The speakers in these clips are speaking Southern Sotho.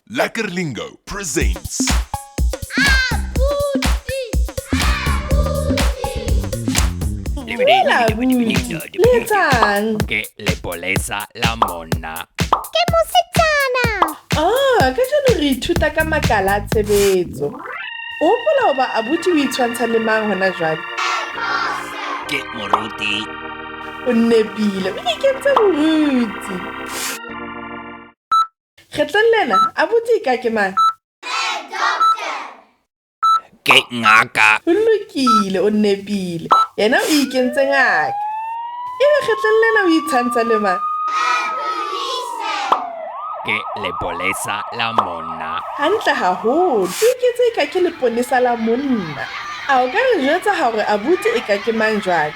Lekker Lingo presents Wela abuti, le etsang? Ke lepolesa la monna. Ke mosetsana. Ka jano re ithuta ka makala a tshebetso. O hopola hoba abuti o itshwantsha le mang hona jwale? Ke moruti. O nepile, o ikentse boruti. Kgetlong lena, abuti ka ke mang? Ke ngaka. O lokile, o nepile. Yena o ikentse ngaka. Ebe kgetlong lena o itshwantsha le mang? Ke lepolesa la monna. Hantle haholo, o ikentse eka ke lepolesa la monna. A o ka re jwetsa hore abuti e ka ke mang jwale?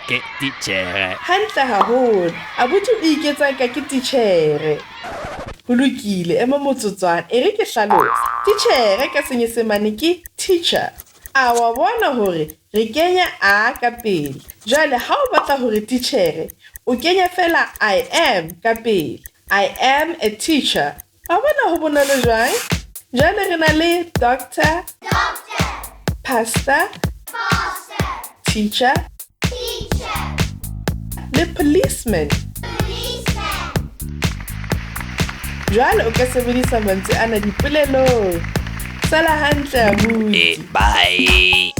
Ke titjhere. Hantle haholo, abuti o iketsa eka ke titjhere. Ho lokile, ema motsotswana, e re ke hlalosa. Titjhere ka senyesemane ke teacher. A wa bona hore re kenya a ka pele. Jwale ha o batla hore titjhere, o kenya fela I am ka pele. I am a teacher. A bona ho bonolo jwang? Jwale re na le doctor, pastor, teacher, le policeman. Jwale o ka sebedisa mantswe ana dipolelong. Sala hantle abuti. Bye.